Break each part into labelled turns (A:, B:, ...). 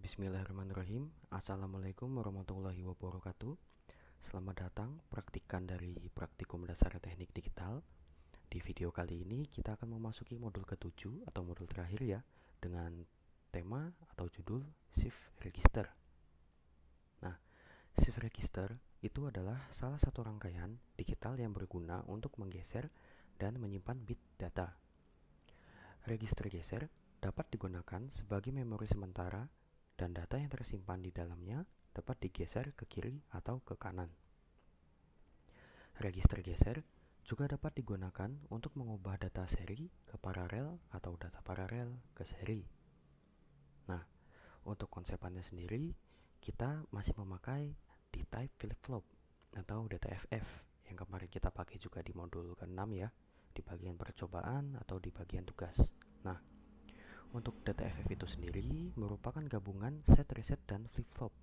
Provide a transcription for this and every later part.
A: Bismillahirrahmanirrahim. Assalamualaikum warahmatullahi wabarakatuh. Selamat datang praktikan dari Praktikum Dasar Teknik Digital. Di video kali ini kita akan memasuki modul ke-7 atau modul terakhir ya, dengan tema atau judul Shift Register. Nah, Shift Register itu adalah salah satu rangkaian digital yang berguna untuk menggeser dan menyimpan bit data. Register geser dapat digunakan sebagai memori sementara dan data yang tersimpan di dalamnya dapat digeser ke kiri atau ke kanan. Register geser juga dapat digunakan untuk mengubah data seri ke paralel atau data paralel ke seri. Nah, untuk konsepannya sendiri, kita masih memakai di type flip-flop atau DTFF yang kemarin kita pakai juga di modul ke-6 ya, di bagian percobaan atau di bagian tugas. Nah, untuk DTFF itu sendiri merupakan gabungan set, reset, dan flip-flop.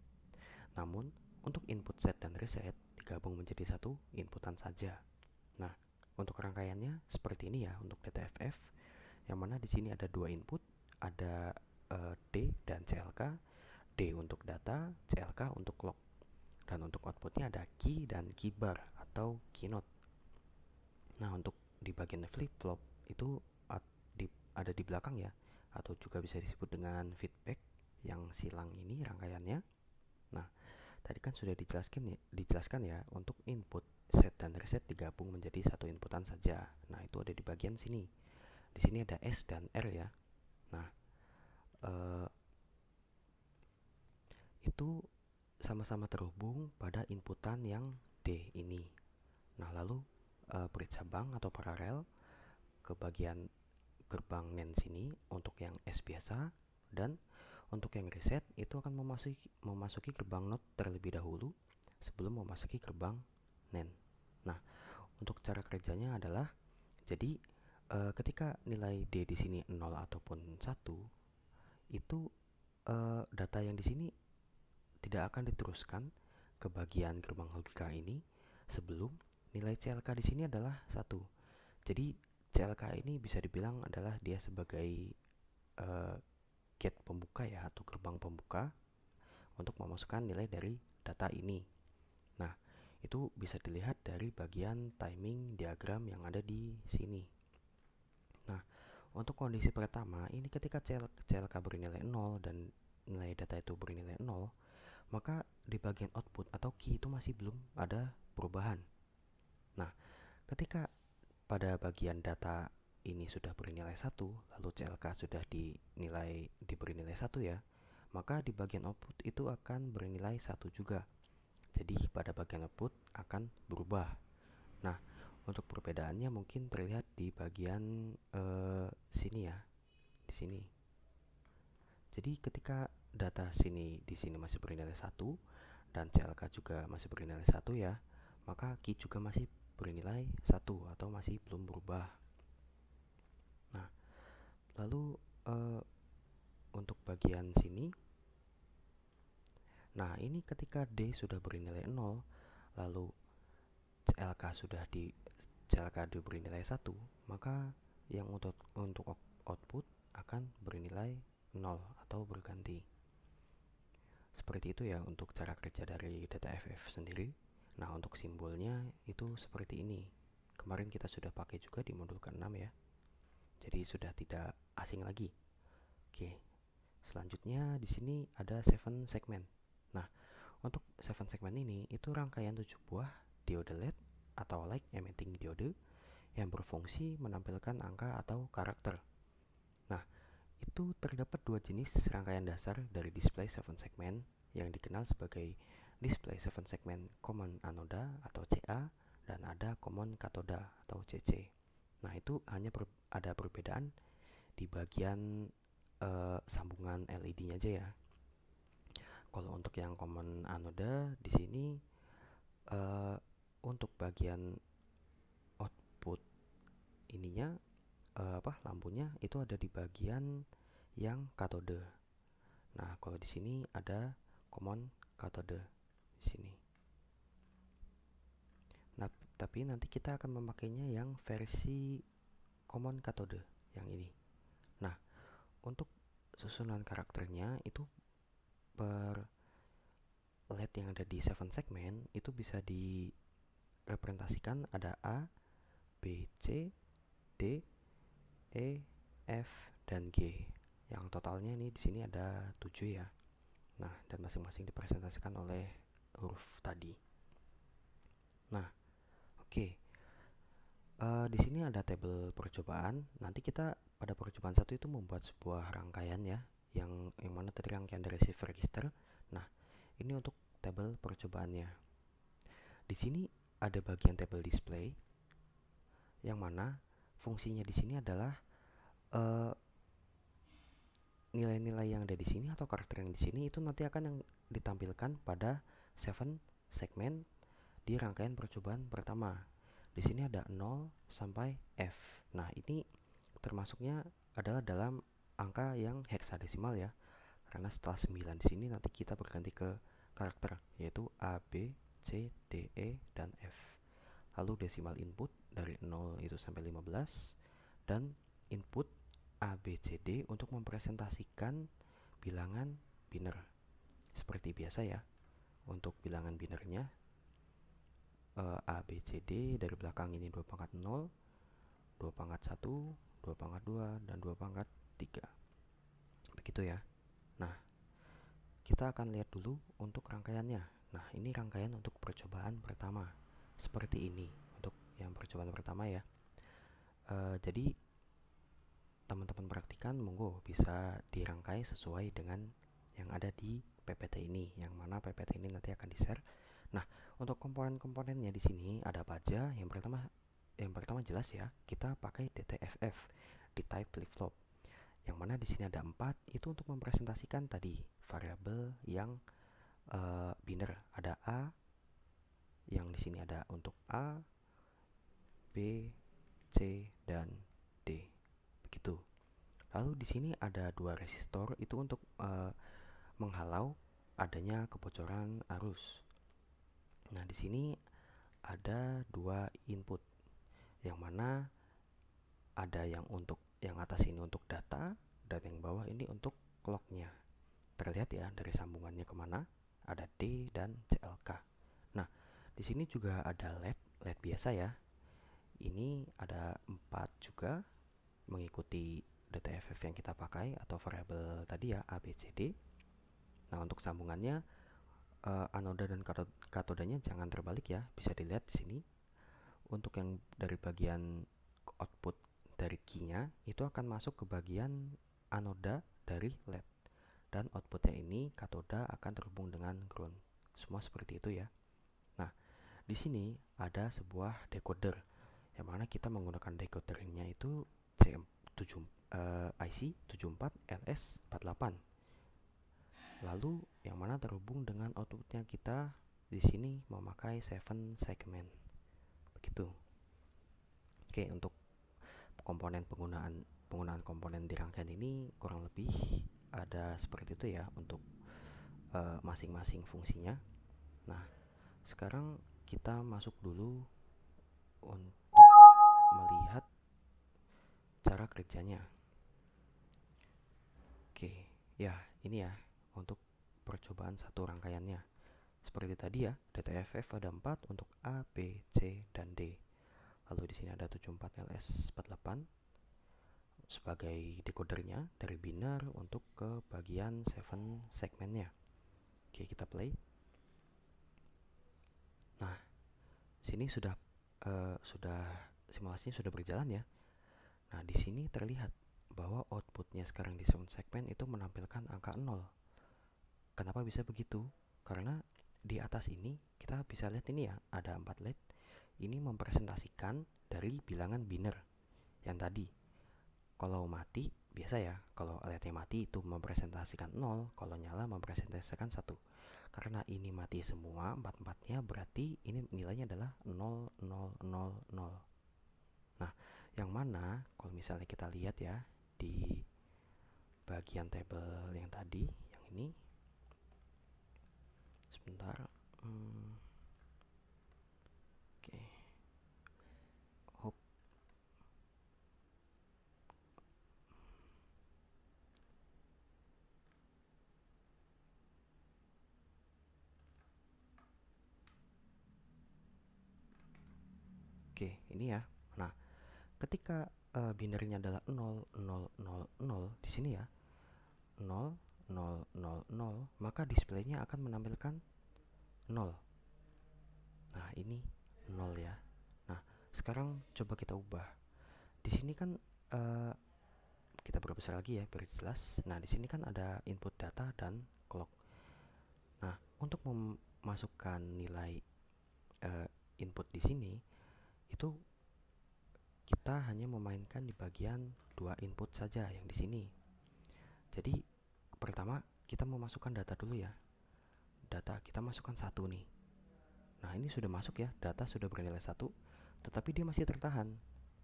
A: Namun, untuk input set dan reset digabung menjadi satu inputan saja. Nah, untuk rangkaiannya seperti ini ya untuk DTFF, yang mana di sini ada dua input, ada D dan CLK. D untuk data, CLK untuk log. Dan untuk outputnya ada key dan key bar atau keynote. Nah, untuk di bagian flip-flop itu ada di belakang ya, atau juga bisa disebut dengan feedback yang silang ini rangkaiannya. Nah, tadi kan sudah dijelaskan ya untuk input set dan reset digabung menjadi satu inputan saja. Nah, itu ada di bagian sini. Di sini ada S dan R ya. Nah, itu sama-sama terhubung pada inputan yang D ini. Nah, lalu bercabang atau paralel ke bagian gerbang NAND sini untuk yang S biasa, dan untuk yang reset itu akan memasuki gerbang NOT terlebih dahulu sebelum memasuki gerbang NAND. Nah, untuk cara kerjanya adalah jadi ketika nilai D di sini 0 ataupun 1, itu data yang di sini tidak akan diteruskan ke bagian gerbang logika ini sebelum nilai CLK di sini adalah 1. Jadi CLK ini bisa dibilang adalah dia sebagai gate pembuka ya, atau gerbang pembuka untuk memasukkan nilai dari data ini. Nah, itu bisa dilihat dari bagian timing diagram yang ada di sini. Nah, untuk kondisi pertama ini ketika CLK bernilai 0 dan nilai data itu bernilai 0, maka di bagian output atau key itu masih belum ada perubahan. Nah, ketika pada bagian data ini sudah bernilai 1, lalu CLK sudah diberi nilai 1 ya, maka di bagian output itu akan bernilai 1 juga. Jadi pada bagian output akan berubah. Nah, untuk perbedaannya mungkin terlihat di bagian sini ya, di sini. Jadi ketika data di sini masih bernilai 1 dan CLK juga masih bernilai 1 ya, maka key juga masih bernilai 1 atau masih belum berubah. Nah, lalu untuk bagian sini, nah ini ketika D sudah bernilai 0, lalu CLK diberi nilai 1, maka yang untuk output akan bernilai 0 atau berganti. Seperti itu ya untuk cara kerja dari DTFF sendiri. Nah, untuk simbolnya itu seperti ini. Kemarin kita sudah pakai juga di modul ke-6 ya. Jadi sudah tidak asing lagi. Oke. Selanjutnya di sini ada 7 segmen. Nah, untuk 7 segmen ini itu rangkaian 7 buah diode LED atau light emitting diode yang berfungsi menampilkan angka atau karakter. Nah, itu terdapat dua jenis rangkaian dasar dari display 7 segmen yang dikenal sebagai display 7 segmen common anoda atau CA dan ada common katoda atau CC. Nah, itu hanya ada perbedaan di bagian sambungan LED-nya aja ya. Kalau untuk yang common anoda di sini untuk bagian output ininya lampunya itu ada di bagian yang katode. Nah, kalau di sini ada common katode di sini. Nah, tapi nanti kita akan memakainya yang versi common katode yang ini. Nah, untuk susunan karakternya itu per LED yang ada di 7 segmen itu bisa direpresentasikan ada A, B, C, D, E, F, dan G. Yang totalnya ini di sini ada 7 ya. Nah, dan masing-masing dipresentasikan oleh huruf tadi. Nah, oke. Di sini ada tabel percobaan. Nanti kita pada percobaan 1 itu membuat sebuah rangkaian ya, yang mana tadi rangkaian dari shift register. Nah, ini untuk tabel percobaannya. Di sini ada bagian tabel display, yang mana fungsinya di sini adalah nilai-nilai yang ada di sini atau karakter yang di sini itu nanti akan yang ditampilkan pada 7 segmen di rangkaian percobaan pertama. Di sini ada 0 sampai F. Nah, ini termasuknya adalah dalam angka yang heksadesimal ya. Karena setelah 9 di sini nanti kita berganti ke karakter, yaitu A, B, C, D, E, dan F. Lalu desimal input dari 0 itu sampai 15 dan input A, B, C, D untuk mempresentasikan bilangan biner. Seperti biasa ya. Untuk bilangan binernya A, B, C, D dari belakang ini 2 pangkat 0, 2 pangkat 1, 2 pangkat 2, dan 2 pangkat 3. Begitu ya. Nah, kita akan lihat dulu untuk rangkaiannya. Nah, ini rangkaian untuk percobaan pertama. Seperti ini untuk yang percobaan pertama ya. Jadi teman-teman praktikan monggo bisa dirangkai sesuai dengan yang ada di PPT ini, yang mana PPT ini nanti akan di-share. Nah, untuk komponen-komponennya di sini ada apa aja? Yang pertama jelas ya, kita pakai DTFF di type flip-flop. Yang mana di sini ada 4 itu untuk mempresentasikan tadi variabel yang biner. Ada A, yang di sini ada untuk A, B, C, dan D. Begitu. Lalu di sini ada 2 resistor itu untuk menghalau adanya kebocoran arus. Nah, di sini ada 2 input, yang mana ada yang untuk yang atas ini untuk data dan yang bawah ini untuk clocknya. Terlihat ya dari sambungannya kemana, ada D dan CLK. Nah, di sini juga ada LED biasa ya. Ini ada 4 juga mengikuti DTFF yang kita pakai atau variabel tadi ya A, B, C, D. Nah, untuk sambungannya anoda dan katodanya jangan terbalik ya, bisa dilihat di sini. Untuk yang dari bagian output dari key-nya itu akan masuk ke bagian anoda dari LED, dan outputnya ini katoda akan terhubung dengan ground. Semua seperti itu ya. Nah, di sini ada sebuah decoder, yang mana kita menggunakan decodernya itu IC 74LS48. Lalu yang mana terhubung dengan outputnya kita di sini memakai 7 segmen. Begitu. Oke, untuk penggunaan komponen di rangkaian ini kurang lebih ada seperti itu ya untuk masing-masing fungsinya. Nah, sekarang kita masuk dulu untuk melihat cara kerjanya. Oke, ya ini ya untuk percobaan satu rangkaiannya. Seperti tadi ya, DTFF ada 4 untuk A, B, C, dan D. Lalu di sini ada 74LS48 sebagai decodernya dari biner untuk ke bagian 7 segmennya. Oke, kita play. Nah, sini sudah simulasinya sudah berjalan ya. Nah, di sini terlihat bahwa outputnya sekarang di 7 segmen itu menampilkan angka 0. Kenapa bisa begitu? Karena di atas ini kita bisa lihat ini ya, ada 4 LED. Ini mempresentasikan dari bilangan biner yang tadi. Kalau mati, biasa ya, kalau LED-nya mati itu mempresentasikan 0, kalau nyala mempresentasikan 1. Karena ini mati semua, 4-4-nya, berarti ini nilainya adalah 0, 0, 0, 0. Nah, yang mana kalau misalnya kita lihat ya, di bagian tabel yang tadi, yang ini, sebentar, oke, hop. Oke, ini ya. Nah, ketika binernya adalah 0, 0, 0, 0 di sini ya, 0, 0, 0, 0, maka displaynya akan menampilkan 0. Nah, ini 0 ya. Nah, sekarang coba kita ubah. Di sini kan kita perbesar lagi ya biar jelas. Nah, di sini kan ada input data dan clock. Nah, untuk memasukkan nilai input di sini itu kita hanya memainkan di bagian dua input saja yang di sini. Jadi pertama kita memasukkan data dulu ya. Data kita masukkan 1 nih. Nah, ini sudah masuk ya, data sudah bernilai 1, tetapi dia masih tertahan.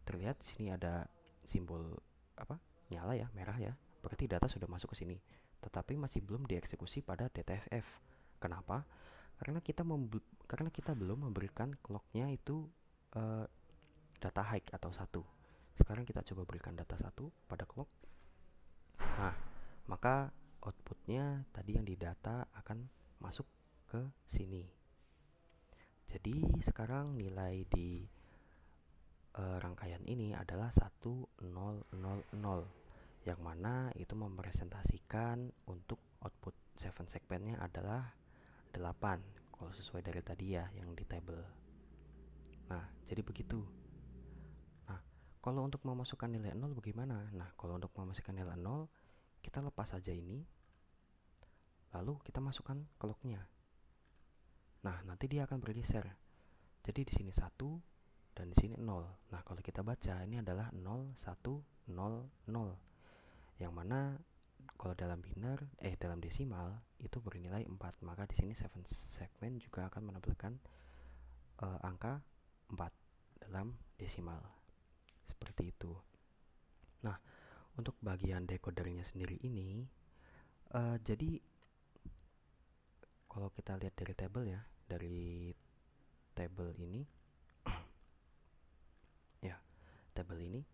A: Terlihat di sini ada simbol apa? Nyala ya, merah ya. Berarti data sudah masuk ke sini, tetapi masih belum dieksekusi pada DTFF. Kenapa? Karena kita belum memberikan clocknya itu data high atau 1. Sekarang kita coba berikan data 1 pada clock. Nah, maka outputnya tadi yang didata akan masuk ke sini. Jadi sekarang nilai di rangkaian ini adalah 1000, yang mana itu merepresentasikan untuk output 7 segmentnya adalah 8 kalau sesuai dari tadi ya yang di table. Nah, jadi begitu. Nah, kalau untuk memasukkan nilai 0 bagaimana? Nah, kalau untuk memasukkan nilai 0, kita lepas saja ini, lalu kita masukkan clocknya. Nah, nanti dia akan bergeser. Jadi di sini 1 dan di sini 0. Nah, kalau kita baca ini adalah 0 1 0 0. Yang mana kalau dalam dalam desimal itu bernilai 4. Maka di sini 7 segment juga akan menampilkan angka 4 dalam desimal. Seperti itu. Nah, untuk bagian decodernya sendiri ini jadi kalau kita lihat dari table ya, dari table ini ya, table ini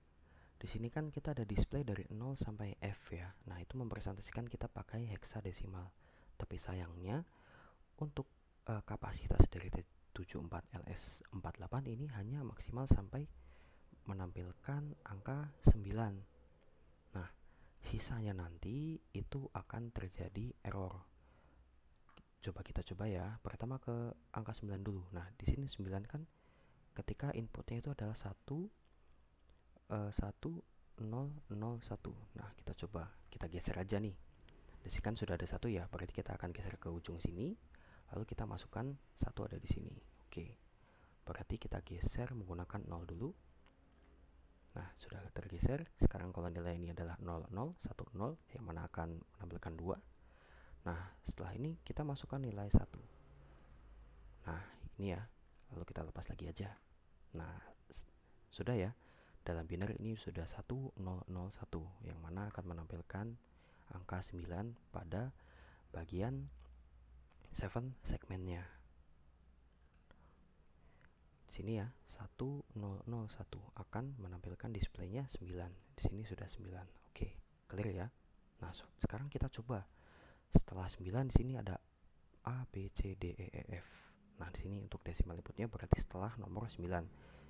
A: di sini kan kita ada display dari 0 sampai F ya. Nah, itu mempresentasikan kita pakai heksadesimal. Tapi sayangnya untuk kapasitas dari T74LS48 ini hanya maksimal sampai menampilkan angka 9. Nah, sisanya nanti itu akan terjadi error. Coba kita coba ya. Pertama ke angka 9 dulu. Nah, di sini 9 kan ketika inputnya itu adalah 1 1 0 0 1. Nah, kita coba kita geser aja nih. Di sini kan sudah ada 1 ya, berarti kita akan geser ke ujung sini. Lalu kita masukkan 1 ada di sini. Oke. Berarti kita geser menggunakan 0 dulu. Nah, sudah tergeser. Sekarang kalau nilai ini adalah 0 0 1 0 yang mana akan menampilkan 2. Nah, setelah ini kita masukkan nilai 1. Nah, ini ya. Lalu kita lepas lagi aja. Nah, sudah ya. Dalam biner ini sudah 1001 yang mana akan menampilkan angka 9 pada bagian 7 segmennya. Sini ya, 1001 akan menampilkan displaynya 9. Di sini sudah 9. Oke, clear ya. Nah, sekarang kita coba. Setelah 9 di sini ada A, B, C, D, E, F. Nah, di sini untuk desimal inputnya berarti setelah nomor 9.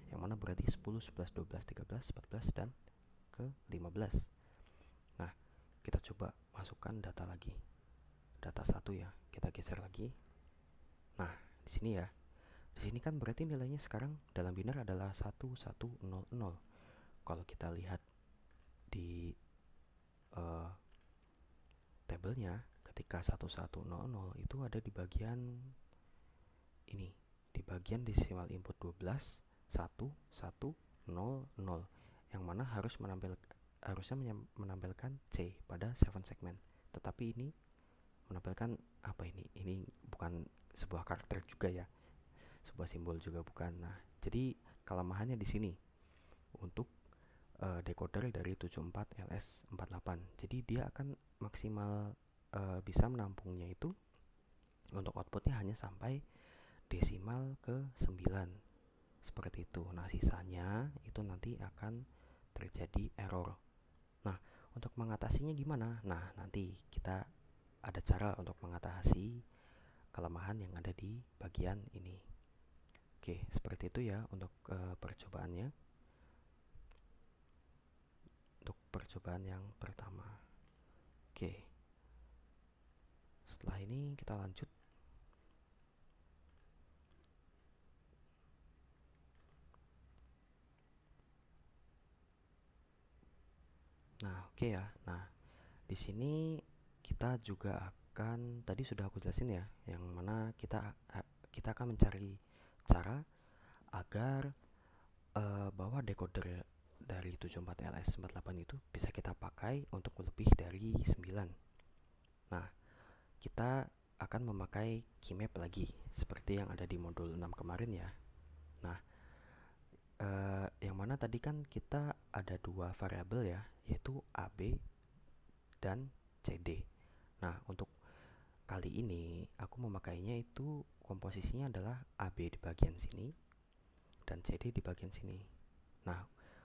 A: Yang mana berarti 10, 11, 12, 13, 14 dan ke 15. Nah, kita coba masukkan data lagi. Data 1 ya. Kita geser lagi. Nah, di sini ya. Di sini kan berarti nilainya sekarang dalam biner adalah 1100. Kalau kita lihat di tabelnya ketika 1100 itu ada di bagian ini, di bagian desimal input 12 1 1 0 0 yang mana harusnya menampilkan C pada 7 segmen. Tetapi ini menampilkan apa ini? Ini bukan sebuah karakter juga ya. Sebuah simbol juga bukan. Nah, jadi kelemahannya di sini untuk decoder dari 74LS48. Jadi dia akan maksimal bisa menampungnya itu untuk outputnya hanya sampai desimal ke 9. Seperti itu. Nah, sisanya itu nanti akan terjadi error. Nah, untuk mengatasinya gimana? Nah, nanti kita ada cara untuk mengatasi kelemahan yang ada di bagian ini. Oke, seperti itu ya untuk percobaannya. Untuk percobaan yang pertama. Oke. Setelah ini kita lanjut. Nah, oke ya. Nah, di sini kita juga akan, tadi sudah aku jelasin ya, yang mana kita akan mencari cara agar bahwa decoder dari 74LS48 itu bisa kita pakai untuk lebih dari 9. Nah, kita akan memakai keymap lagi seperti yang ada di modul 6 kemarin ya. Nah, yang mana tadi kan kita ada dua variabel ya, yaitu AB dan CD. Nah, untuk kali ini aku memakainya itu komposisinya adalah AB di bagian sini dan CD di bagian sini. Nah,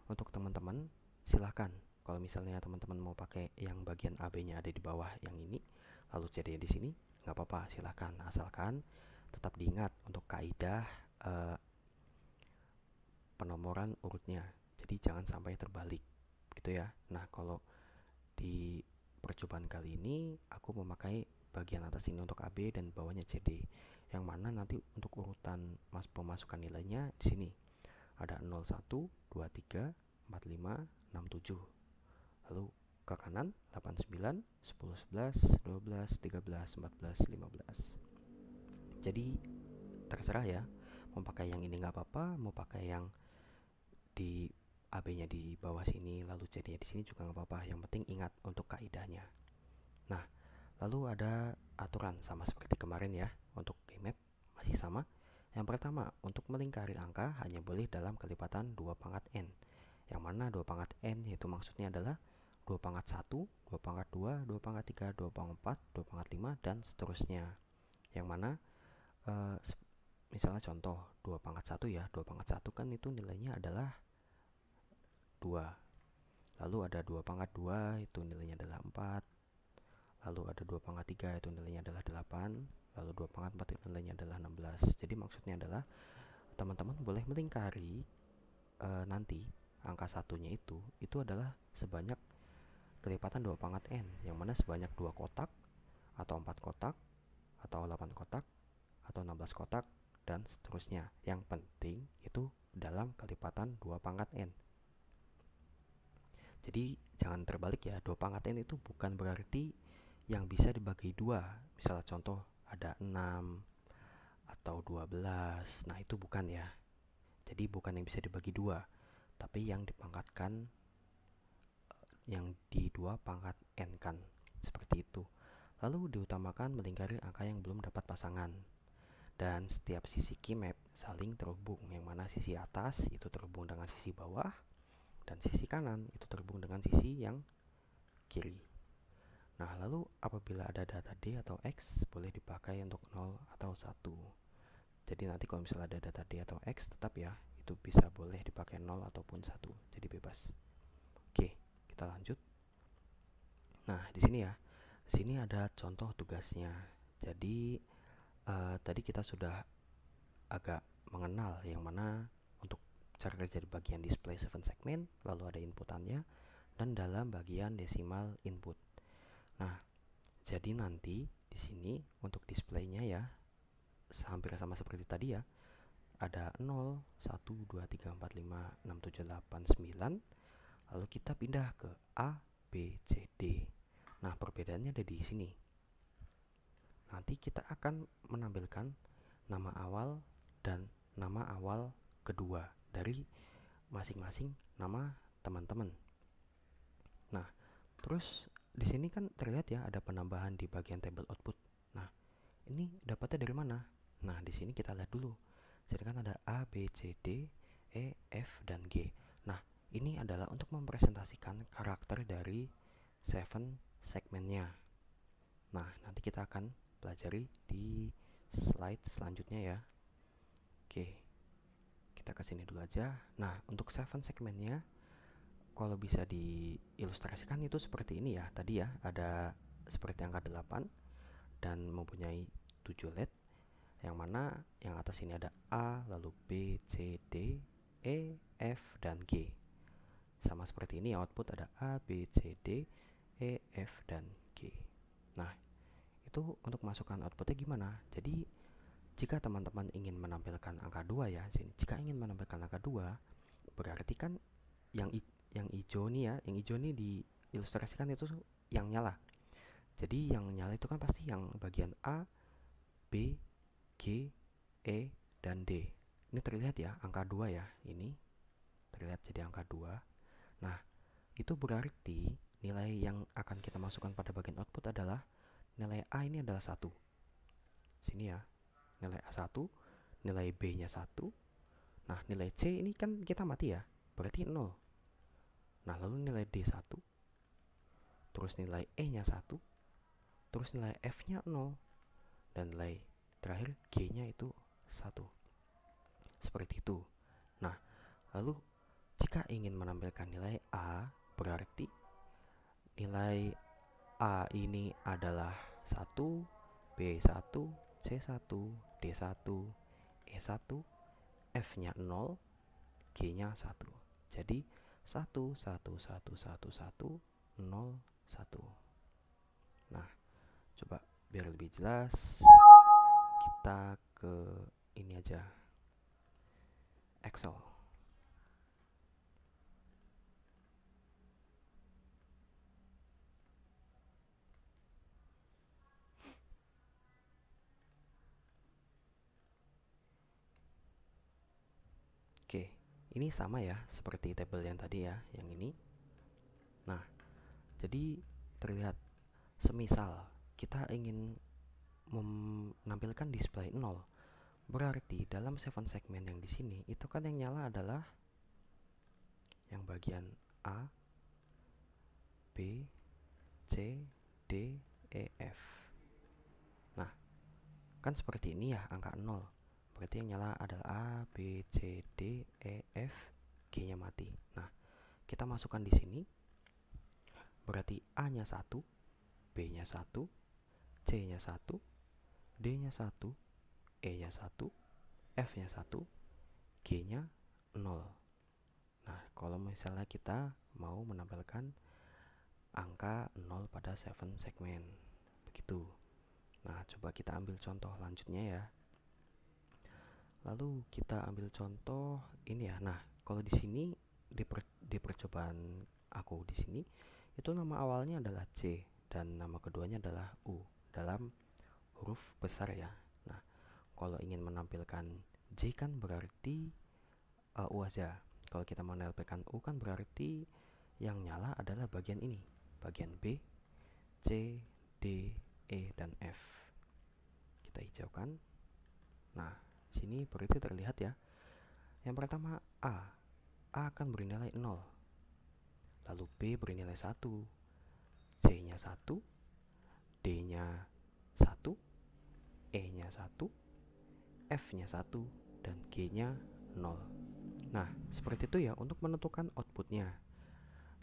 A: untuk teman-teman silahkan kalau misalnya teman-teman mau pakai yang bagian AB-nya ada di bawah yang ini, lalu CD di sini, nggak apa-apa, silahkan, asalkan tetap diingat untuk kaidah penomoran urutnya. Jadi jangan sampai terbalik, gitu ya. Nah, kalau di percobaan kali ini aku memakai bagian atas ini untuk AB dan bawahnya CD. Yang mana nanti untuk urutan pemasukan nilainya di sini ada 01, 23, 45, 67. Lalu ke kanan 89, 10, 11, 12, 13, 14, 15. Jadi terserah ya, mau pakai yang ini nggak apa-apa, mau pakai yang di AB-nya di bawah sini lalu CD-nya di sini juga nggak apa-apa. Yang penting ingat untuk kaidahnya. Nah, lalu ada aturan sama seperti kemarin ya. Untuk keymap masih sama. Yang pertama, untuk melingkari angka hanya boleh dalam kelipatan 2 pangkat n. Yang mana 2 pangkat n itu maksudnya adalah 2 pangkat 1, 2 pangkat 2, 2 pangkat 3, 2 pangkat 4, 2 pangkat 5, dan seterusnya. Yang mana misalnya contoh 2 pangkat 1 ya, 2 pangkat 1 kan itu nilainya adalah 2. Lalu ada 2 pangkat 2 itu nilainya adalah 4. Lalu ada 2 pangkat 3 itu nilainya adalah 8. Lalu 2 pangkat 4 itu nilainya adalah 16. Jadi maksudnya adalah teman-teman boleh melingkari nanti angka satunya itu adalah sebanyak kelipatan 2 pangkat n, yang mana sebanyak 2 kotak atau 4 kotak atau 8 kotak atau 16 kotak dan seterusnya. Yang penting itu dalam kelipatan 2 pangkat n. Jadi jangan terbalik ya, 2 pangkat n itu bukan berarti yang bisa dibagi 2. Misalnya contoh ada 6 atau 12. Nah, itu bukan ya. Jadi bukan yang bisa dibagi 2, tapi yang dipangkatkan yang di 2 pangkat n kan. Seperti itu. Lalu diutamakan melingkari angka yang belum dapat pasangan. Dan setiap sisi keymap saling terhubung, yang mana sisi atas itu terhubung dengan sisi bawah dan sisi kanan itu terhubung dengan sisi yang kiri. Nah, lalu apabila ada data D atau X boleh dipakai untuk 0 atau 1. Jadi nanti kalau misalnya ada data D atau X tetap ya, itu bisa boleh dipakai 0 ataupun 1. Jadi bebas. Oke, kita lanjut. Nah, di sini ya. Di sini ada contoh tugasnya. Jadi tadi kita sudah agak mengenal yang mana untuk cara kerja di bagian display 7 segmen, lalu ada inputannya, dan dalam bagian desimal input. Nah, jadi nanti di sini untuk displaynya ya hampir sama seperti tadi ya. Ada 0, 1, 2, 3, 4, 5, 6, 7, 8, 9. Lalu kita pindah ke A, B, C, D. Nah, perbedaannya ada di sini. Nanti kita akan menampilkan nama awal dan nama awal kedua dari masing-masing nama teman-teman. Nah, terus di sini kan terlihat ya ada penambahan di bagian table output. Nah, ini dapatnya dari mana? Nah, di sini kita lihat dulu. Jadi kan ada A, B, C, D, E, F, dan G. Nah, ini adalah untuk mempresentasikan karakter dari 7 segmennya. Nah, nanti kita akan pelajari di slide selanjutnya ya. Oke, kita ke sini dulu aja. Nah, untuk 7 segmennya kalau bisa diilustrasikan itu seperti ini ya. Tadi ya ada seperti angka 8 dan mempunyai 7 LED. yang mana yang atas ini ada A, lalu B, C, D, E, F, dan G. Sama seperti ini output ada A, B, C, D, E, F, dan G. Nah, itu untuk masukkan outputnya gimana? Jadi jika teman-teman ingin menampilkan angka 2 ya, jika ingin menampilkan angka 2, berarti kan yang hijau nih ya, yang hijau nih diilustrasikan itu yang nyala. Jadi yang nyala itu kan pasti yang bagian A, B, G, E, dan D. Ini terlihat ya, angka 2 ya, ini terlihat jadi angka 2. Nah, itu berarti nilai yang akan kita masukkan pada bagian output adalah nilai A ini adalah 1. Sini ya, nilai A1, nilai B-nya 1. Nah, nilai C ini kan kita mati ya, berarti 0. Nah, lalu nilai D1, terus nilai E-nya 1, terus nilai F-nya 0, dan nilai terakhir G-nya itu 1. Seperti itu. Nah, lalu jika ingin menampilkan nilai A, berarti nilai A ini adalah 1, B1, C1, D1, E1, F-nya 0, G-nya 1. Jadi 1, 1, 1, 1, 1, 0, 1. Nah, coba biar lebih jelas, kita ke ini aja, Excel. Oke, ini sama ya seperti tabel yang tadi ya, yang ini. Nah, jadi terlihat semisal kita ingin menampilkan display 0, berarti dalam 7 segmen yang di sini itu kan yang nyala adalah yang bagian A, B, C, D, E, F. Nah, kan seperti ini ya angka 0. Berarti yang nyala adalah A, B, C, D, E, F, G-nya mati. Nah, kita masukkan di sini. Berarti A-nya 1, B-nya 1, C-nya 1, D-nya 1, E-nya 1, F-nya 1, G-nya 0. Nah, kalau misalnya kita mau menampilkan angka 0 pada 7 segmen, begitu. Nah, coba kita ambil contoh lanjutnya ya. Lalu kita ambil contoh ini ya. Nah, kalau di sini di percobaan aku di sini itu nama awalnya adalah C dan nama keduanya adalah U dalam huruf besar ya. Nah, kalau ingin menampilkan J kan berarti U aja. Kalau kita menampilkan U kan berarti yang nyala adalah bagian ini, bagian B, C, D, E, dan F. Kita hijaukan. Nah, sini berarti terlihat ya. Yang pertama A akan bernilai 0. Lalu B bernilai 1, C-nya 1, D-nya 1, E-nya 1, F-nya 1, dan G-nya 0. Nah, seperti itu ya untuk menentukan outputnya.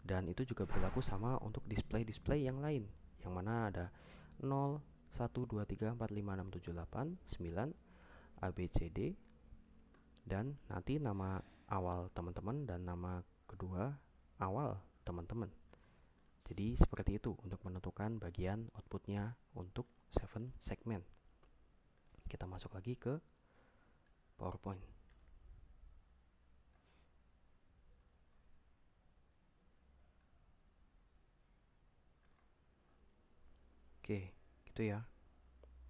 A: Dan itu juga berlaku sama untuk display-display yang lain, yang mana ada 0, 1, 2, 3, 4, 5, 6, 7, 8, 9, A, B, C, D, dan nanti nama awal teman-teman dan nama kedua awal teman-teman. Jadi seperti itu untuk menentukan bagian outputnya untuk 7 segmen. Kita masuk lagi ke PowerPoint. Oke, gitu ya.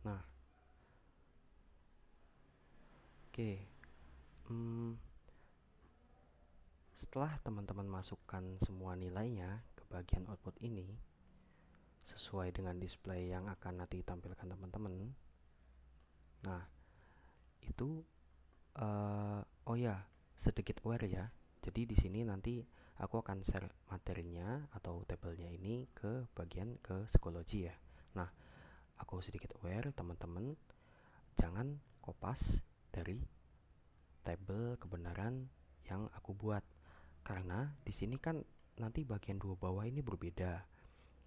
A: Nah, oke. Setelah teman-teman masukkan semua nilainya ke bagian output ini sesuai dengan display yang akan nanti tampilkan teman-teman. Nah, itu oh ya, sedikit aware ya. Jadi di sini nanti aku akan share materinya atau tabelnya ini ke bagian ke psikologi ya. Nah, aku sedikit aware teman-teman jangan kopas dari tabel kebenaran yang aku buat. Karena di sini kan nanti bagian dua bawah ini berbeda.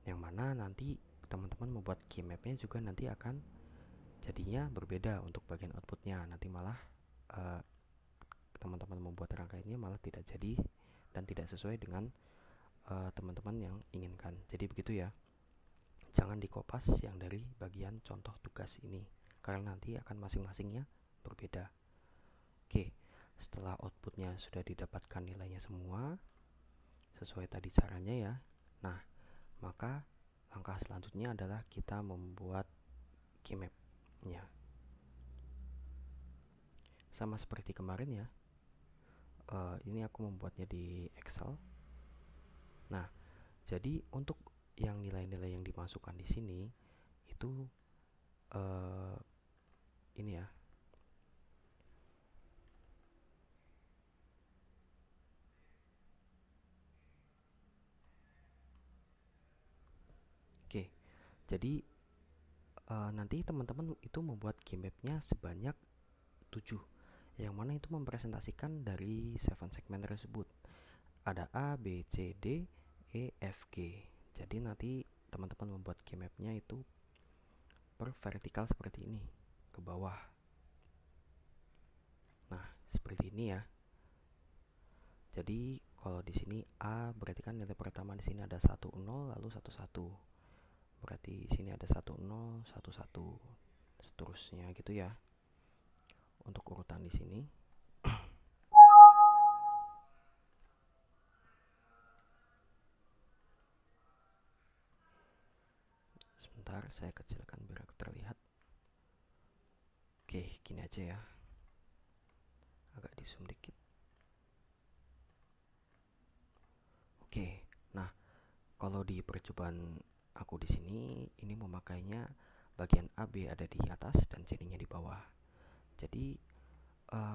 A: Yang mana nanti teman-teman membuat key mapnya juga nanti akan jadinya berbeda untuk bagian outputnya. Nanti malah teman-teman membuat rangkaiannya malah tidak jadi dan tidak sesuai dengan teman-teman yang inginkan. Jadi begitu ya, jangan dikopas yang dari bagian contoh tugas ini karena nanti akan masing-masingnya berbeda. Oke, setelah outputnya sudah didapatkan nilainya semua sesuai tadi caranya ya, nah maka langkah selanjutnya adalah kita membuat keymap-nya. Sama seperti kemarin ya, ini aku membuatnya di Excel. Nah, jadi untuk yang nilai-nilai yang dimasukkan di sini itu ini ya. Oke, jadi nanti teman-teman itu membuat keymap-nya sebanyak 7, yang mana itu mempresentasikan dari 7 segmen tersebut. Ada A, B, C, D, E, F, G. Jadi nanti teman-teman membuat keymap-nya itu per vertikal seperti ini ke bawah. Nah, seperti ini ya. Jadi kalau di sini A berarti kan nilai pertama di sini ada 1 0 lalu 1 1. Berarti di sini ada 1 0 1 1 seterusnya gitu ya. Untuk urutan di sini. Sebentar, saya kecilkan biar terlihat. Oke, gini aja ya. Agak di zoom dikit. Oke, nah kalau di percobaan aku di sini ini memakainya bagian A, B ada di atas dan C-nya di bawah. Jadi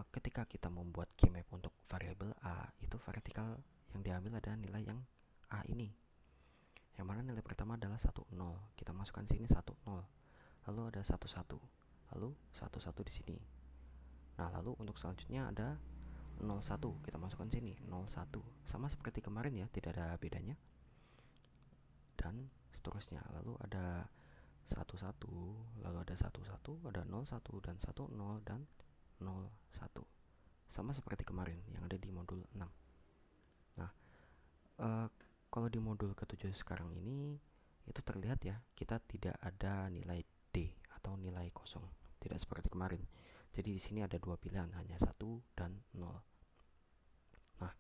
A: ketika kita membuat keymap untuk variabel A, itu vertikal yang diambil adalah nilai yang A ini. Yang mana nilai pertama adalah 1 0. Kita masukkan di sini 1 0. Lalu ada 1 1. Lalu 1 1 di sini. Nah, lalu untuk selanjutnya ada 0 1. Kita masukkan sini 0 1. Sama seperti kemarin ya, tidak ada bedanya. Dan seterusnya. Lalu ada 1 1, lalu ada 1 1, ada 0 1 dan 1 0 dan 0 1. Sama seperti kemarin yang ada di modul 6. Nah, kalau di modul ke-7 sekarang ini itu terlihat ya, kita tidak ada nilai D atau nilai kosong. Tidak seperti kemarin. Jadi di sini ada dua pilihan, hanya 1 dan 0. Nah,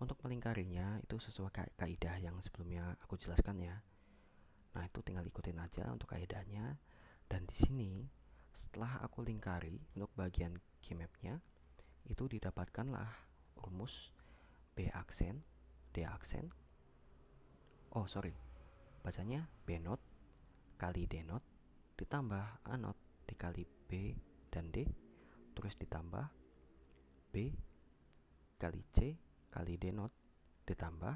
A: untuk melingkarinya itu sesuai kaidah yang sebelumnya aku jelaskan ya. Nah, itu tinggal ikutin aja untuk kaidahnya. Dan di sini setelah aku lingkari untuk bagian keymap-nya, itu didapatkanlah rumus B aksen, D aksen. Oh, sorry. Bacanya B not kali D not ditambah A not dikali B dan D, terus ditambah B kali C kali D not ditambah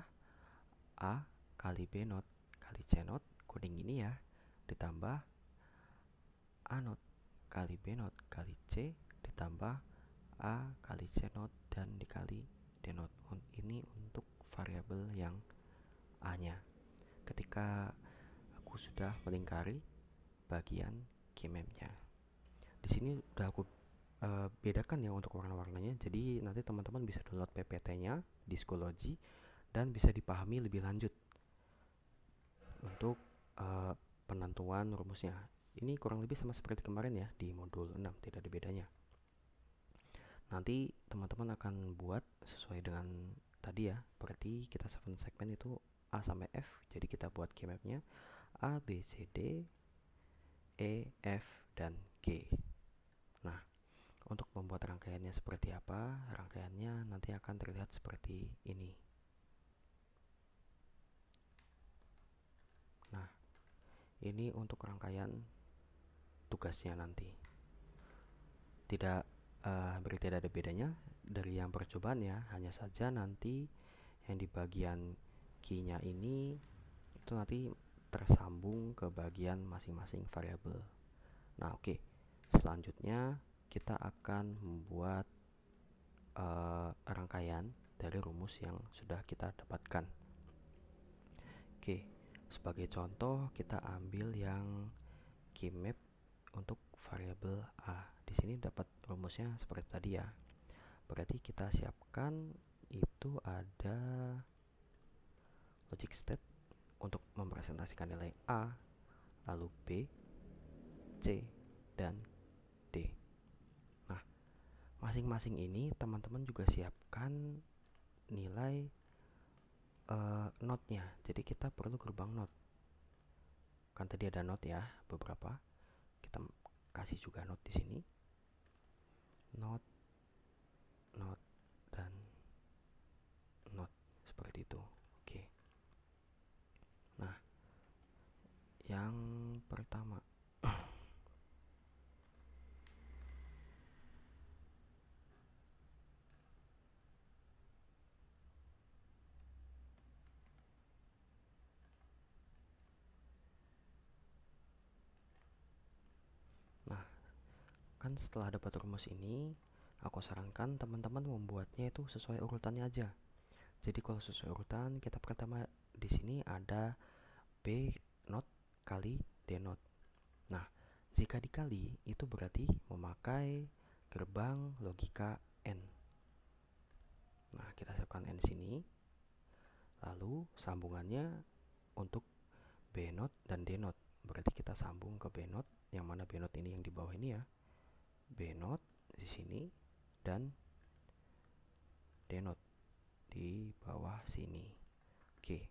A: A kali B not kali C not, kuning ini ya, ditambah A not kali B not kali C ditambah A kali C not dan dikali D not. Ini untuk variabel yang A nya. Ketika aku sudah melingkari bagian keymap-nya, di sini udah aku bedakan ya untuk warna-warnanya. Jadi nanti teman-teman bisa download PPT-nya di Schoology dan bisa dipahami lebih lanjut untuk penentuan rumusnya. Ini kurang lebih sama seperti kemarin ya di modul 6, tidak ada bedanya. Nanti teman-teman akan buat sesuai dengan tadi ya, berarti kita 7 segmen itu A sampai F. Jadi kita buat keymap-nya A, B, C, D, E, F, dan G. Nah, untuk membuat rangkaiannya seperti apa? Rangkaiannya nanti akan terlihat seperti ini. Nah, ini untuk rangkaian tugasnya nanti. Hampir tidak ada bedanya dari yang percobaan ya, hanya saja nanti yang di bagian key-nya ini itu nanti tersambung ke bagian masing-masing variabel. Nah, oke. Selanjutnya kita akan membuat rangkaian dari rumus yang sudah kita dapatkan. Oke, sebagai contoh kita ambil yang keymap untuk variabel A. Di sini dapat rumusnya seperti tadi ya. Berarti kita siapkan itu ada logic state untuk merepresentasikan nilai A, lalu B, C, dan D. Nah, masing-masing ini teman-teman juga siapkan nilai node-nya. Jadi kita perlu gerbang node. Kan tadi ada node ya, beberapa. Kita kasih juga node di sini. Node, node, dan node seperti itu. Oke. Nah, yang pertama, nah, kan setelah dapat rumus ini, aku sarankan teman-teman membuatnya itu sesuai urutannya aja. Jadi kalau sesuai urutan, kita pertama di sini ada B not kali D not. Nah, jika dikali itu berarti memakai gerbang logika N. Nah, kita siapkan N sini. Lalu sambungannya untuk B not dan D not. Berarti kita sambung ke B not, yang mana B not ini yang di bawah ini ya. B not di sini dan D not di bawah sini. Oke,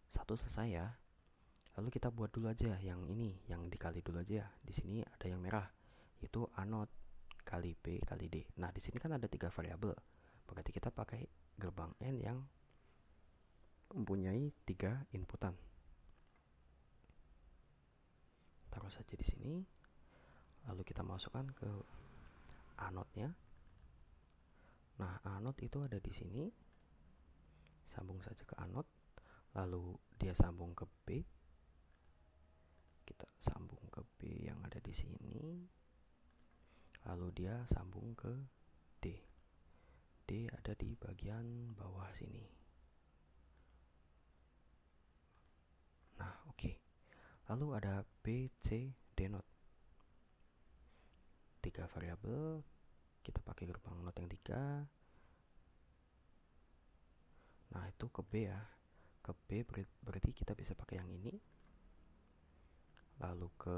A: satu selesai ya. Lalu kita buat dulu aja yang ini, yang dikali dulu aja. Di sini ada yang merah, itu A not kali B kali D. Nah, di sini kan ada 3 variabel. Berarti kita pakai gerbang N yang mempunyai 3 inputan. Taruh saja di sini. Lalu kita masukkan ke A not-nya. Nah, A not itu ada di sini. Sambung saja ke A not. Lalu dia sambung ke B. Kita sambung ke B yang ada di sini. Lalu dia sambung ke D. D ada di bagian bawah sini. Nah, oke. Lalu ada B, C, D not. 3 variabel. Kita pakai gerbang not yang 3. Nah, itu ke B ya. Ke B berarti kita bisa pakai yang ini. Lalu ke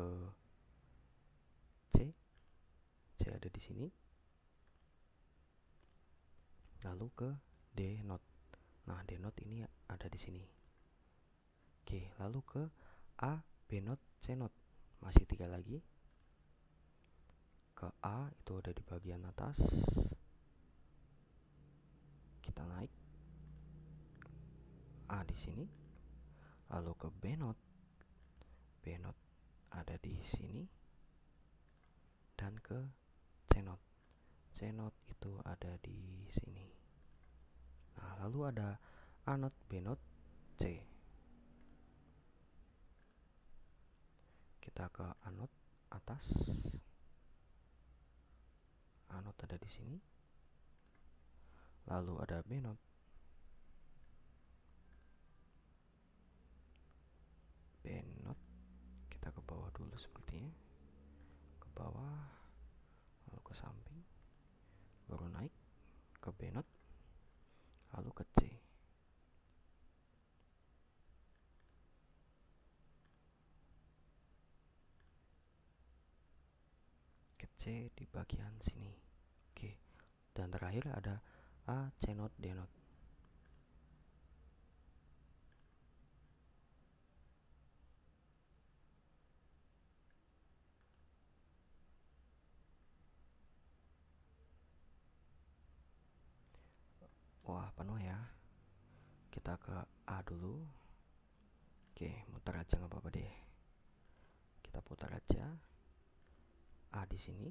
A: C. C ada di sini. Lalu ke D not. Nah, D not ini ada di sini. Oke, lalu ke A, B not, C not. Masih 3 lagi. Ke A itu ada di bagian atas. Kita naik. A di sini. Lalu ke B not. B not ada di sini. Dan ke C not. C not itu ada di sini. Nah, lalu ada A not, B not, C. Kita ke A not atas. A not ada di sini. Lalu ada B not. B not kita ke bawah dulu sepertinya. Ke bawah, lalu ke samping. Baru naik ke B not. Lalu ke C. Ke C di bagian sini. Oke. Dan terakhir ada A, C not, D not. Wah, penuh ya. Kita ke A dulu. Oke, mutar aja nggak apa-apa deh. Kita putar aja. A di sini.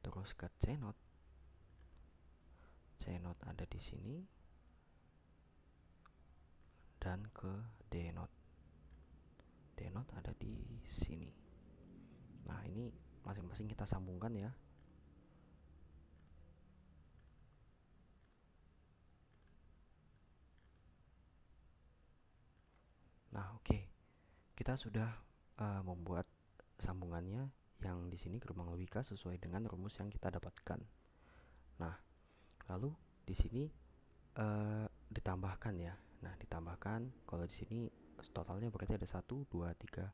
A: Terus ke C not. C not ada di sini. Dan ke D not. D not ada di sini. Nah, ini masing-masing kita sambungkan ya. Nah, oke. Kita sudah membuat sambungannya yang di sini gerbang logika sesuai dengan rumus yang kita dapatkan. Nah, lalu di sini ditambahkan ya. Nah, ditambahkan kalau di sini totalnya berarti ada 1 2 3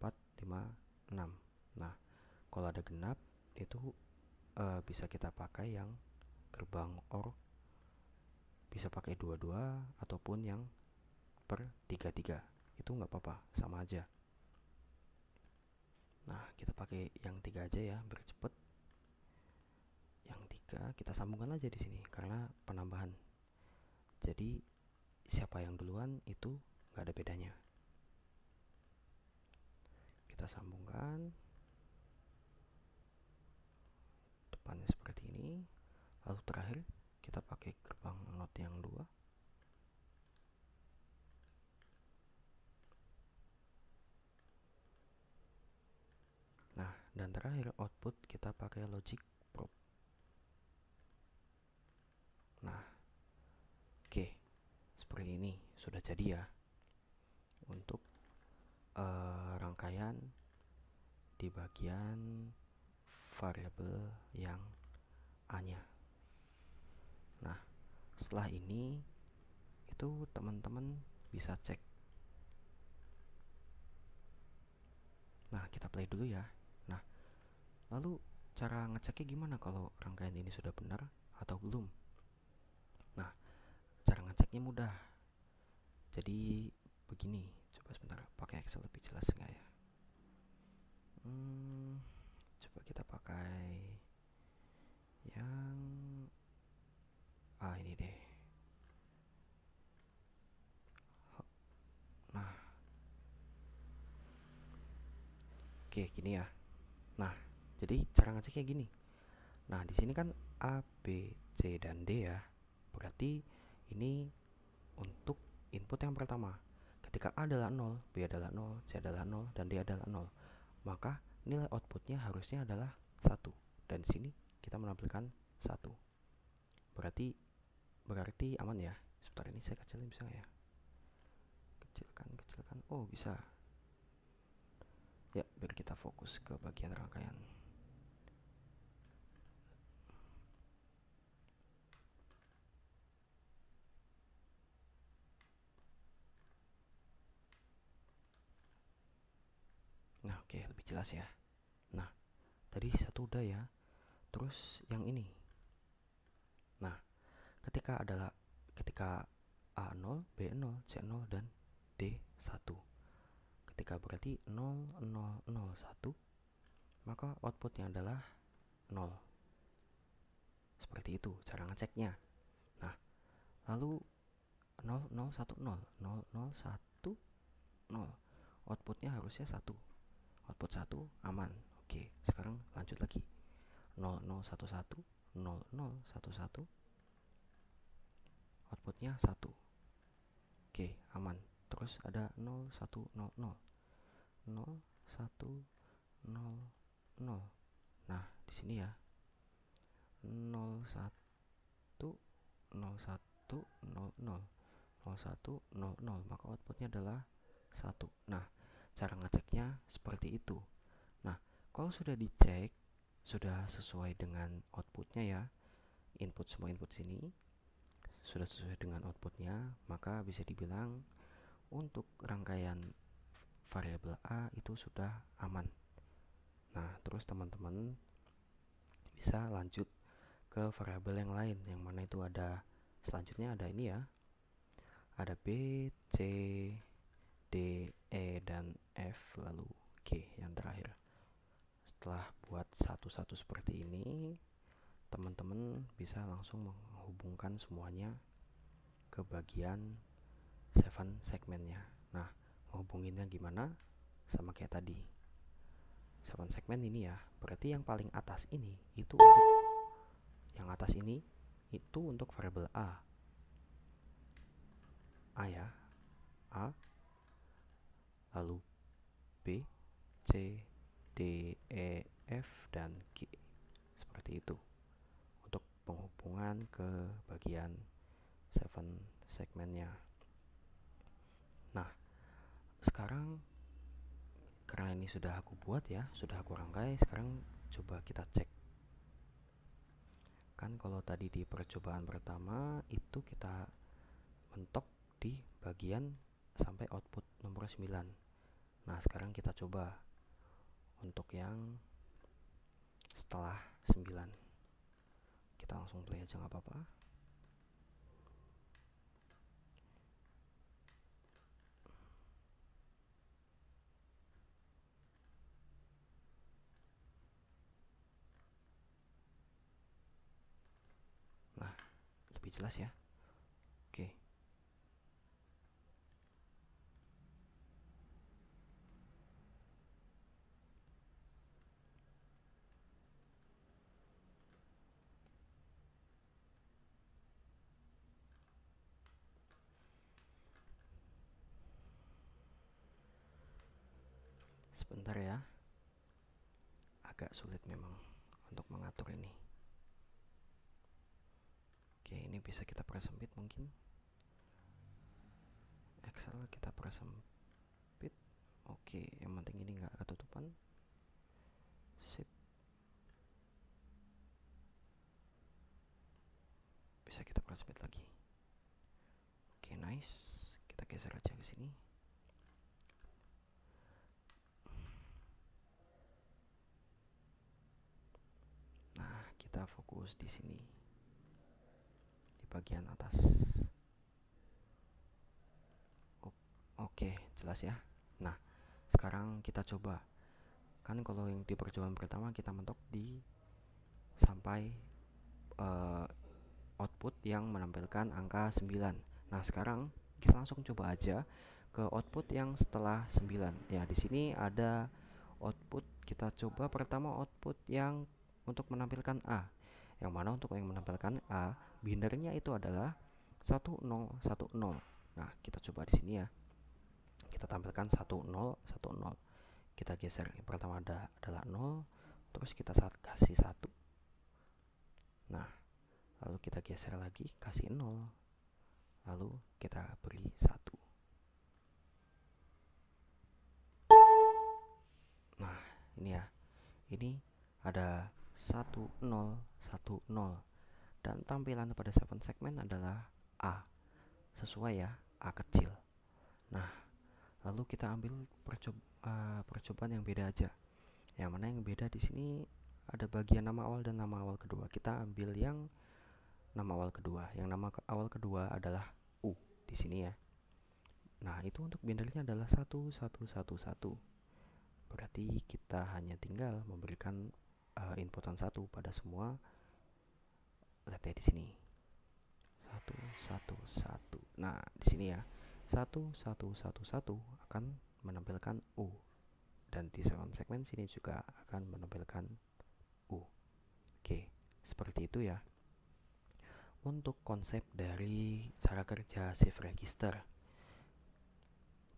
A: 4 5 6. Nah, kalau ada genap itu bisa kita pakai yang gerbang OR, bisa pakai 22 ataupun yang per 33. Itu nggak apa-apa, sama aja. Nah, kita pakai yang 3 aja ya, biar cepet. Yang 3 kita sambungkan aja di sini karena penambahan. Jadi siapa yang duluan itu nggak ada bedanya. Kita sambungkan depannya seperti ini. Lalu terakhir kita pakai gerbang not yang 2. Nah, dan terakhir output kita pakai logic probe. Nah, oke, seperti ini sudah jadi ya untuk rangkaian di bagian variabel yang A-nya. Nah, setelah ini itu teman-teman bisa cek. Nah, kita play dulu ya. Nah, lalu cara ngeceknya gimana kalau rangkaian ini sudah benar atau belum? Nah, cara ngeceknya mudah. Jadi begini, coba sebentar pakai Excel lebih jelas nggak ya? Coba kita pakai yang ini deh. Nah, oke gini ya. Nah, jadi cara ngeceknya gini. Nah, di sini kan A, B, C dan D ya. Berarti ini untuk input yang pertama. Ketika A adalah 0, B adalah 0, C adalah 0, dan D adalah 0, maka nilai outputnya harusnya adalah 1. Dan di sini kita menampilkan 1. Berarti aman ya. Sebentar, ini saya kecilin bisa nggak ya? Kecilkan. Oh, bisa. Ya, biar kita fokus ke bagian rangkaian. Nah, oke, lebih jelas ya. Nah, tadi 1 udah ya. Terus yang ini. Nah, ketika A0, B0, C0 dan D1. Ketika berarti 0 0 0 1, maka outputnya adalah 0. Seperti itu cara ngeceknya. Nah, lalu 0 0 1 0 0 0 1 0. Outputnya harusnya 1. Output 1 aman. Oke, sekarang lanjut lagi. 0 0 1 1 0 0 1 1. Outputnya 1. Oke, aman. Terus ada 0 1 0 0 0 1 0 0. Nah, di sini ya. 0 1 0 1 0 0 0 1 0 0, maka outputnya adalah 1. Nah, cara ngeceknya seperti itu. Nah, kalau sudah dicek, sudah sesuai dengan outputnya ya, semua input sini sudah sesuai dengan outputnya, maka bisa dibilang untuk rangkaian variabel A itu sudah aman. Nah, terus teman-teman bisa lanjut ke variabel yang lain, yang mana itu ada selanjutnya ada ini ya, ada B, C, D, E, dan F, lalu G yang terakhir. Setelah buat satu-satu seperti ini, teman-teman bisa langsung menghubungkan semuanya ke bagian 7 segmennya. Nah, menghubunginnya gimana? Sama kayak tadi. 7 segmen ini ya, berarti yang paling atas ini itu untuk yang atas ini itu untuk variabel A. A ya. A, lalu B, C, D, E, F, dan G. Seperti itu untuk penghubungan ke bagian 7 segmennya. Nah, sekarang karena ini sudah aku buat ya, sudah aku rangkai. Sekarang coba kita cek. Kan kalau tadi di percobaan pertama itu kita mentok di bagian sampai output nomor 9. Nah, sekarang kita coba untuk yang setelah 9. Kita langsung play aja nggak apa-apa. Nah, lebih jelas ya. Oke. Sebentar ya. Agak sulit memang untuk mengatur ini. Oke, ini bisa kita persempit mungkin. Excel kita persempit. Oke, yang penting ini nggak ketutupan. Sip. Bisa kita persempit lagi. Oke, nice. Kita geser aja ke sini. Nah, kita fokus di sini. Di bagian atas. Oke, jelas ya. Nah, sekarang kita coba. Kan kalau yang di percobaan pertama kita mentok di sampai output yang menampilkan angka 9. Nah, sekarang kita langsung coba aja ke output yang setelah 9. Ya, di sini ada output. Kita coba pertama output yang untuk menampilkan A. Yang mana untuk yang menampilkan A, binarnya itu adalah 1010. Nah, kita coba di sini ya. Kita tampilkan 1010. Kita geser. Yang pertama adalah 0, terus kita kasih 1. Nah, lalu kita geser lagi, kasih 0, lalu kita beri 1. Nah, ini ya, ini ada 1010 dan tampilan pada 7 segmen adalah A, sesuai ya, A kecil. Nah, lalu kita ambil percobaan yang beda aja. Yang mana yang beda di sini ada bagian nama awal dan nama awal kedua. Kita ambil yang nama awal kedua. Yang nama awal kedua adalah U di sini ya. Nah, itu untuk binarnya adalah 1111. Berarti kita hanya tinggal memberikan inputan 1 pada semua letter di sini. 111. Nah, di sini ya. 1111 akan menampilkan U. Dan di segmen sini juga akan menampilkan U. Oke, seperti itu ya. Untuk konsep dari cara kerja shift register.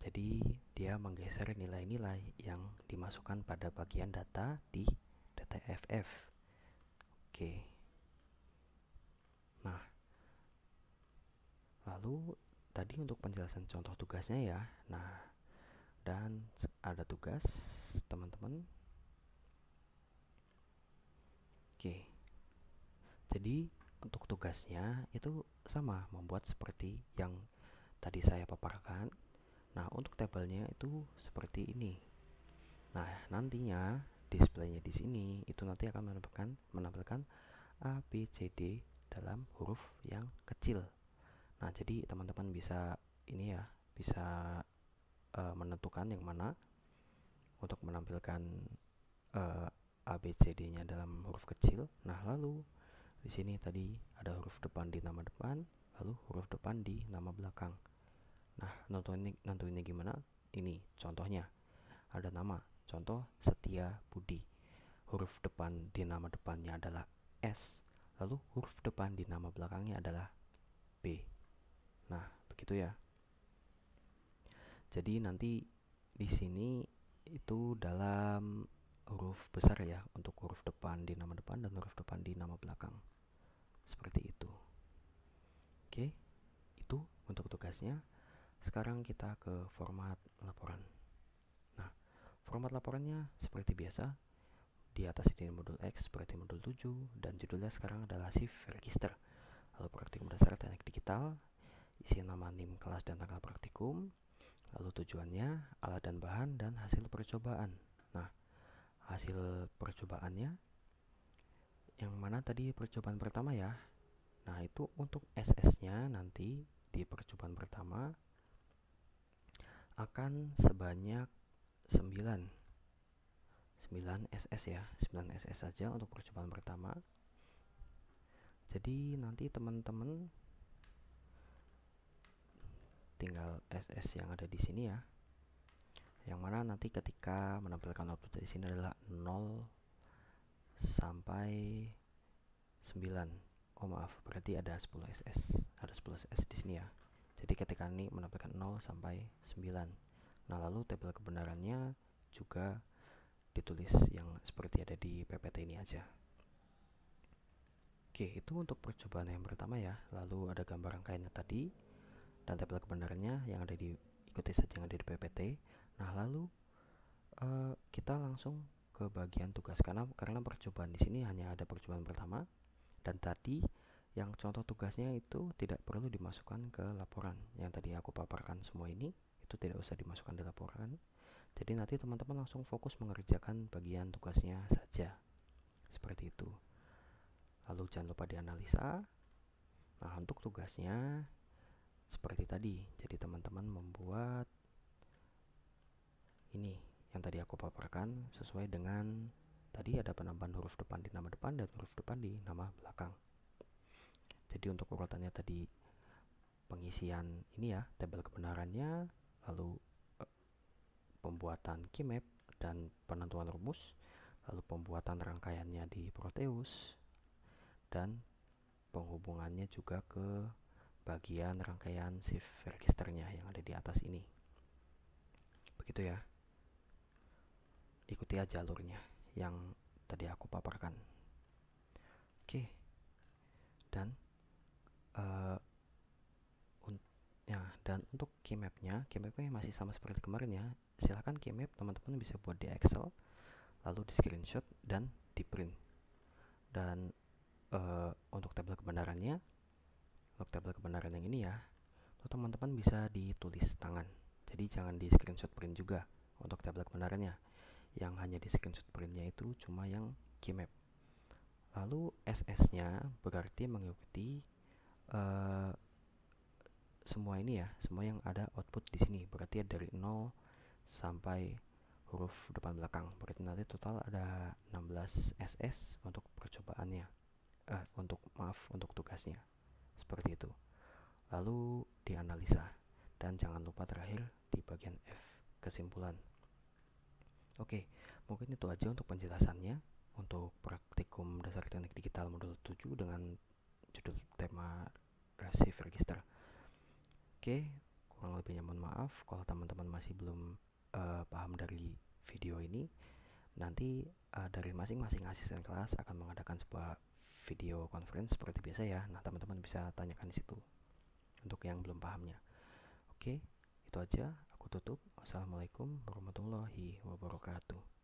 A: Jadi dia menggeser nilai-nilai yang dimasukkan pada bagian data di data FF. Oke. Nah, lalu tadi untuk penjelasan contoh tugasnya ya. Nah, dan ada tugas teman-teman. Oke. Jadi untuk tugasnya itu sama, membuat seperti yang tadi saya paparkan. Nah, untuk tabelnya itu seperti ini. Nah, nantinya displaynya di sini itu nanti akan menampilkan A, B, C, D dalam huruf yang kecil. Nah, jadi teman-teman bisa ini ya, bisa menentukan yang mana untuk menampilkan A, B, C, D-nya dalam huruf kecil. Nah, lalu di sini tadi ada huruf depan di nama depan, lalu huruf depan di nama belakang. Nah, nentuinnya gimana? Ini contohnya. Ada nama, contoh Setia Budi. Huruf depan di nama depannya adalah S, lalu huruf depan di nama belakangnya adalah B. Nah, begitu ya. Jadi nanti di sini itu dalam huruf besar ya, untuk huruf depan di nama depan dan huruf depan di nama belakang. Seperti itu. Oke, itu untuk tugasnya. Sekarang kita ke format laporan. Nah, Format laporannya seperti biasa, di atas ini modul X berarti modul 7, dan judulnya sekarang adalah shift register. Lalu praktikum dasar teknik digital, isi nama, NIM, kelas, dan tanggal praktikum, lalu tujuannya, alat dan bahan, dan hasil percobaan. Nah, hasil percobaannya yang mana tadi percobaan pertama ya. Nah, itu untuk SS-nya nanti di percobaan pertama akan sebanyak 9 SS ya, 9 SS saja untuk percobaan pertama. Jadi nanti teman-teman tinggal SS yang ada di sini ya. Yang mana nanti ketika menampilkan output di sini adalah 0 sampai 9. Oh maaf, berarti ada 10 SS. Ada 10 SS di sini ya. Jadi ketika ini menampilkan 0 sampai 9. Nah, lalu tabel kebenarannya juga ditulis yang seperti ada di PPT ini aja. Oke, itu untuk percobaan yang pertama ya. Lalu ada gambar rangkaiannya tadi dan tabel kebenarannya yang ada di, ikuti saja yang ada di PPT. Nah, lalu kita langsung ke bagian tugas karena percobaan di sini hanya ada percobaan pertama, dan tadi yang contoh tugasnya itu tidak perlu dimasukkan ke laporan. Yang tadi aku paparkan semua ini itu tidak usah dimasukkan di laporan. Jadi nanti teman-teman langsung fokus mengerjakan bagian tugasnya saja. Seperti itu. Lalu jangan lupa dianalisa. Nah, untuk tugasnya seperti tadi. Jadi teman-teman membuat ini yang tadi aku paparkan sesuai dengan tadi ada penambahan huruf depan di nama depan dan huruf depan di nama belakang. Jadi untuk urutannya tadi pengisian ini ya, tabel kebenarannya, lalu pembuatan key map dan penentuan rumus, lalu pembuatan rangkaiannya di Proteus, dan penghubungannya juga ke bagian rangkaian shift registernya yang ada di atas ini. Begitu ya. Ikuti aja alurnya yang tadi aku paparkan. Oke. Dan dan untuk key mapnya masih sama seperti kemarin ya. Silahkan key map teman-teman bisa buat di Excel, lalu di screenshot dan di print. Dan untuk tabel kebenarannya, yang ini ya, teman-teman bisa ditulis tangan. Jadi jangan di screenshot print juga untuk tabel kebenarannya. Yang hanya di screenshot printnya itu cuma yang key map. Lalu SS-nya berarti mengikuti semua ini ya, semua yang ada output di sini. Berarti dari 0 sampai huruf depan belakang. Berarti nanti total ada 16 SS untuk percobaannya. Untuk tugasnya. Seperti itu. Lalu dianalisa. Dan jangan lupa terakhir di bagian F, kesimpulan. Oke, mungkin itu aja untuk penjelasannya untuk praktikum dasar teknik digital modul 7 dengan judul tema shift register. Oke, kurang lebihnya mohon maaf kalau teman-teman masih belum paham dari video ini. Nanti dari masing-masing asisten kelas akan mengadakan sebuah video conference seperti biasa ya. Nah, teman-teman bisa tanyakan di situ untuk yang belum pahamnya. Oke, itu aja. Aku tutup. Wassalamualaikum warahmatullahi wabarakatuh.